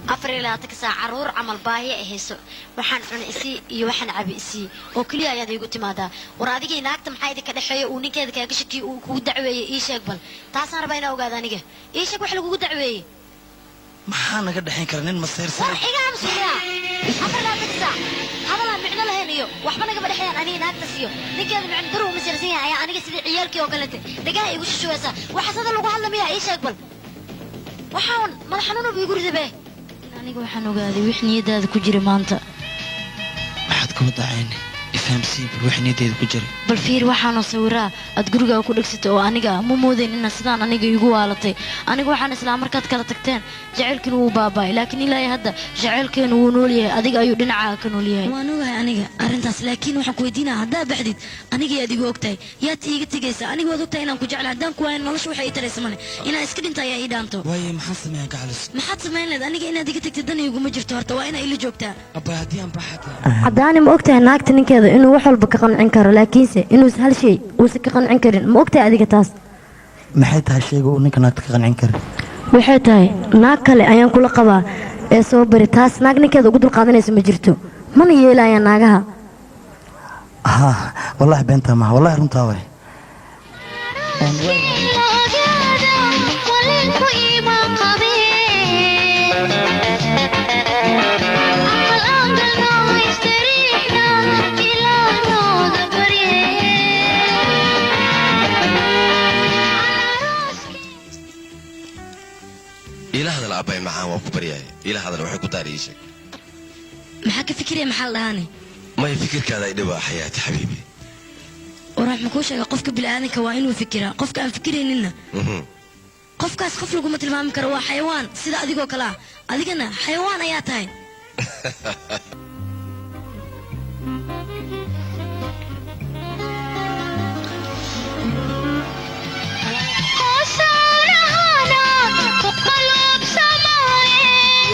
أفريلاتك ساعة عرور عمل باهي إهسو وحن عن إسي يوحن عبي إسي وكليا يا ذي قلت ماذا وراديك يناكت محايدة كده حي ونيك هذا كشكي ودعوي إيش يقبل تاسان ربينا وقاذانيك إيش يقبل حلو ودعوي maxaana ka dhaxayn kara nin maseer war iga amsiya أفريلاتك ساعة هذا لا معنى له هنيو وحنا نقبل حيان أنا ناكت سيو نيك هذا معنى درو مسيرسيها يا أنا قصدي عيالك وقلته دقاه يقول شو هسا وحسد الله قال لهم يا إيش يقبل وحاول ما حنونه بيقول ذبه aniga waxaan ogaaday wix niyadaada ku jira maanta maxaad ka wadacayni ifahamsiin bal wax niyadeeda ku jira bal fiir waxaan sawiraa aad guriga ku dhagsatay oo aniga ma moodayn in sidaan aniga igu waalatay aniga waxaan isla markaad kala tagteen jaceelkii wuu baabay laakiin ilaahay hadda jaceelkeenu wuu nool yahay adiga ayuu dhinaca ka nool yahay waan ogahay aniga arintaas laakiin waxaan ku weydiinaa haddaa baxdid aniga yaad igu ogtahay yaad iiga tagaysaa aniga waad ogtahay inaan ku jecel haddaan ku waayo nolosha waxay ii taraysa male inaan iska dhinta ayaa ii dhaanto waaye maxaan sameeyaa gacalis maxaad samayn leed aniga inaad iga tagtid dan iguma jirto horta waa inaa ila joogtaa abba haddii aan baxad haddaani ma ogtahay naagta ninkeeda inuu wax walba ka qancin karo laakiinse inuu hal shay uusan ka qancin karin ma ogtahay adiga taas maxay tahay shayga uu ninka naagta ka qancin karin waxay tahay naag kale ayaan kula qabaa ee soo bari taas naag ninkeeda ugu dulqaadanaysa ma jirto mana yeelaya naagaha ha wallahi beenta ma wallahi runtaa way إلى هذا الأبي معاه وكبرياء إلى هذا الوحي كتاري شيء maxaa ka fikiraya maxaa lahaani ما يفكر كذا يدبا حياتي حبيبي وراح makuu sheega qofka bilaadanka waa inuu fikiraa qofka aan fikirayninna qofkaas qof lagu ma tilmaami karo waa xayawaan sida adigoo kale ah adigana xayawaan ayaa tahay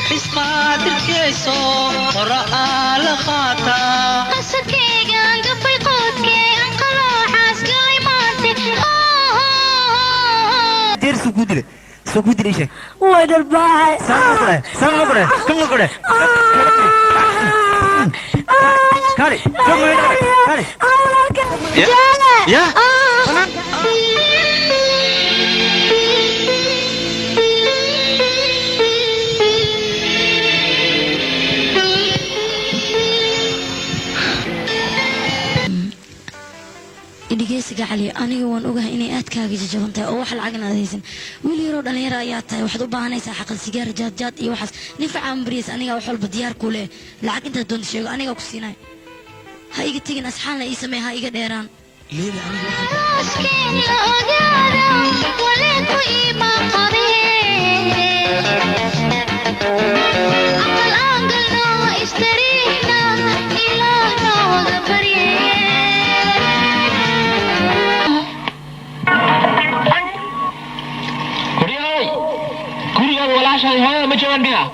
حسبات الكيسو قراءة لخاطا قصد كيغان قفل قوتكي انقلو حاسكي ويمانتي دير سكودري ايشك وين الباحي سامو كره كاري كاري يا dhigeysiga cali aniga waan ogahay inay aadkaaga jajaban tahay oo wax lacagna aadaysan wiil yaroo dhalinyaro ayaa tahay waxaad u baahanaysaa xaqal sigaar jaad iyo waxaas nin facaan bariis aniga wax walba diyaar ku leh lacag intaad doonto sheego aniga ku siinay ha iga tegin asxaanna ii samee ha iga dheeraan ليلى مسكين الأجارة ولكو إيما قريب عقل أنقلنا استريحنا إلى نوض كوريا ولا شيء هذا ما جوان بها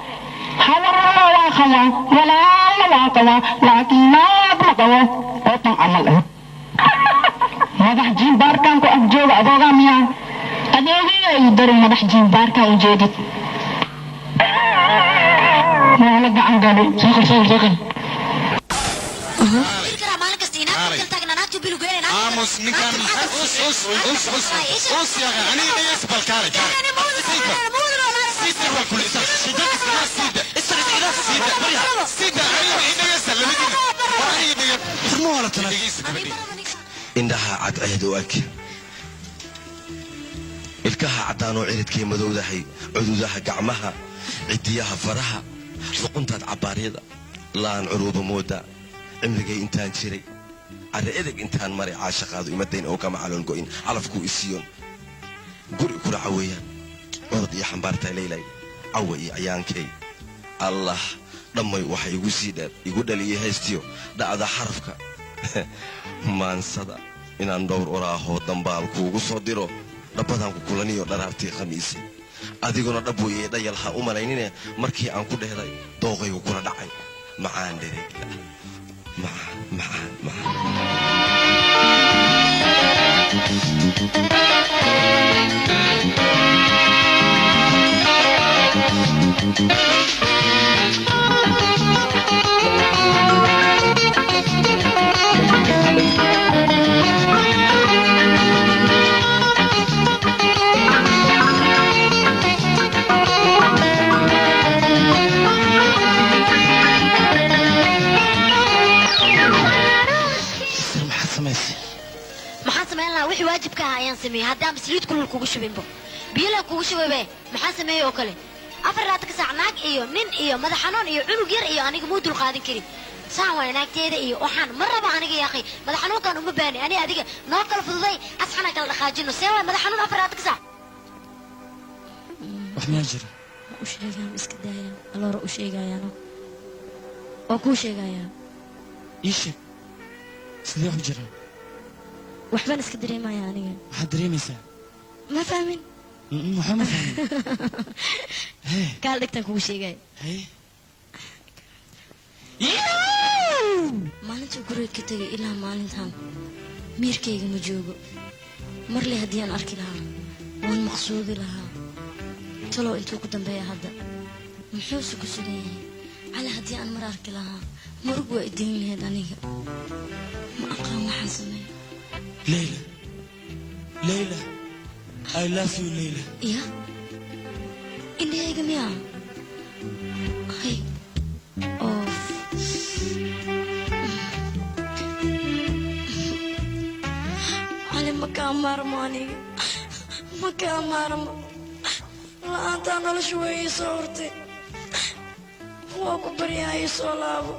هذا ولا خلا ولا قوا لكن لا بقوا أطن عمله مدح جين باركان كو أفجوب أبوغا مياه أدوغي يدري مدح جين باركان وجيدت ما لقى عن قالي سوكل آموس نكان أوس يا أخي أنا يسبل كاري سيدة والكل سيدة إنها عد عهدوك الكها عدانو عيدكي مدودحي عدودها قعمها عديها فرها لقنتها عباريضة لان عروب مودا عمرقي انتان شري على إذك انتان مري عاشق هذا يمدين أو كما على القوين علفكو إسيون قرئ كرة عويا عرضي حنبارتا ليلي عوي عيانكي الله لما يوحي يقول لي هستيو دا هذا حرفك maansada inaan dhowr oraahoo dambaalku ugu soo diro dhabbadaan ku kulaniyo dharaartii khamiisi adiguna dhab weeye dhayal ha u malaynine markii aan ku dhehday dooqaygu kula dhacay macaan dhereegla macaan isir maxaad samaysay maxaan samayn lahaa wixii waajibka ahaa ayaan sameeyey haddaan basliid kulul kugu shubinbo biyola kugu shubaybe maxaan sameeyey oo kale 4 saac naag iyo nin iyo madax xanuun iyo cunug yar iyo aniga muu dul qaadan karin saan waay naagteeda iyo waxaan mar raba aniga yaaqay madax xanuunkan uma baani ani adiga noo kala fududay asxana kala dhaqaajino see waay madax xanuun 4 saac wax miyaa jira u sheegaan iska daaya aloora u sheegayaano oo kuu sheegayaa ii sheeg sidee wax u jiraan waxbaan iska dareemaya aniga maxaad dareemaysaa ma fahmin waxba ma fahmin hee kaal dhegtaan kugu sheegaya hee maalinta guriga ka tegay ilaa maalintan miirkayga ma joogo marle haddii aan arki lahaa waan maqsuudi lahaa talow intuu ku dambeeya hadda muxuuse ku sugan yahay cali haddii aan mar arki lahaa marug waa idiin lahayd aniga ma aqaan waxaan sameeya leyla leyla I love you leyla ya indhahayga miyaa hay oo cali ma kaa maarmo aniga ma kaa maarmo la-aantaa nolosha way ii soo hortay waa ku baryaa ii soo laabo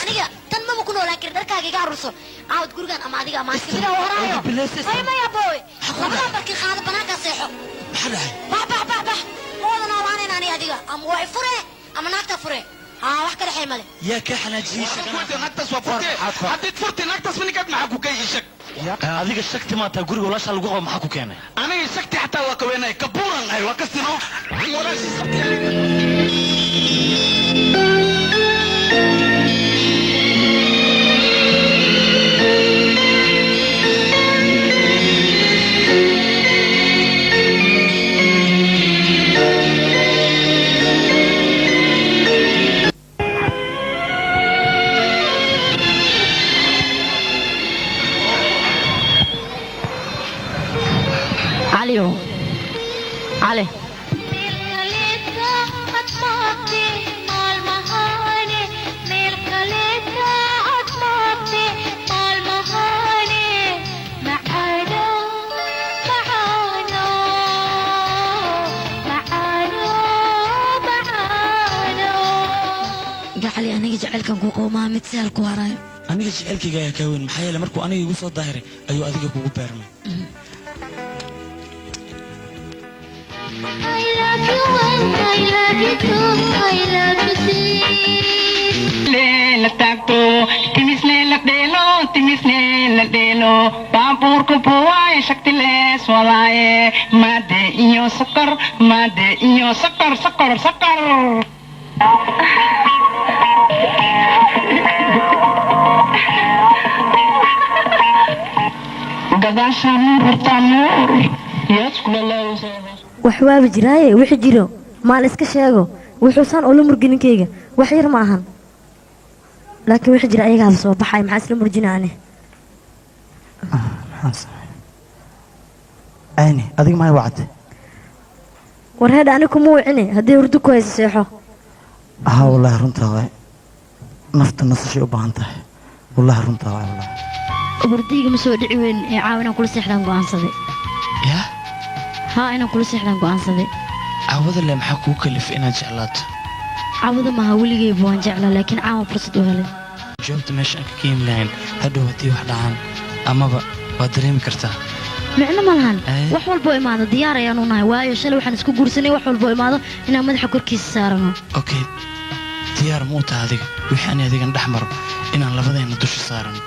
aniga tan mama ku noolaan karin dharkaaga iga aruurso caawad gurigaan ama adiga ama kamida horaayo ay maya boy labadaa barkii qaada banaankaa seexo maxaa dhahay bax ma wada noolaanayn ani adiga ama waa fure ama naagta fure haa wax ka dhexay male yaa kaa xanaajiyey haddiid furti naagtaas minikaad maxaa ku kay ishag adiga shakti maataa guriga walaashaa lagu qabo maxaa ku keenay aniga shagti xataa waa kaweenay kabuuran ahay waa kastino علي علي أنا جعلك كوكو ما متسال كوراي aniga jecelkayga ayaa kaa weyn maxaa yeele markuu aniga igu soo daahiray ayuu adiga kugu beermay I love you and I love you too. I love you too. Lela takto, timis lela delo, babur ko buhay shakti les walaye, made iyo sakar. Gadaashaan hortaamur, yes kulalaw. wax waaba jiraaye wixii jiro maal iska sheego wuxuusan ula murgin ninkeyga wax yar ma ahan laakiin wixii jira ayagaa soo baxay maxaa isla murjinaane ayni adiga maay wacde war heedha aniga kuma wicine haddii hurdo ku haysa seexo haa wallaahi runtaa waay nafta nasashay u baahan tahay wallaahi runtaa waay wallaahi hurdayga ma soo dhici weyn ee caawinaan kula seexdaan go'aansaday yaa ها أنا كل سحنا قوان صدق عوض اللي محكوك اللي في إنا جعلات عوض ما هو اللي جيبوان جعله لكن عاو فرصة وهلا jawaabta meesha aan ka keeni lahayn hadhow haddii wax dhacaan amaba waad dareemi kartaa micno ma lahan wax walboo imaado diyaar ayaanu nahay waayo shalay waxaan isku guursanay wax walboo imaado inaan madaxa korkiisa saarano okay diyaar ma u tahay adiga wixii aan adigan dhex maro inaan labadeenna dusha saarano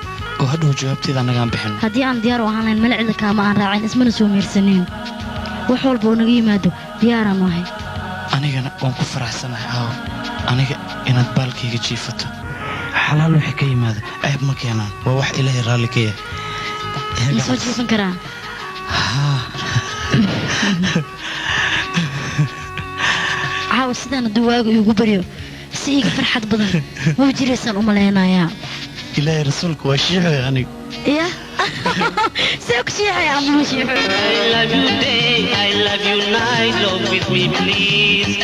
oo hadhow jawaabteeda annagaan bixin haddii aan diyaar u ahaan lahayn mala cida kaama aan raacin ismana soo meersaneen wax walba oo naga yimaado diyaaraanu ahay anigana waan ku faraxsanahay aawo aniga inaad baalkayga jiifato xalaal wixii ka yimaada ceeb ma keenaan waa wax ilaahay raalli ka yahay ma soo jiifan karaa caawa sidaan hadduu waagu iigu baryo si iiga farxad badan ma jiraysaan u malaynayaa ilaahay rasuulku waa shiixoy aniga ya see ku shiixaya ama ma shiixo I love you day, I love you night, love with me please.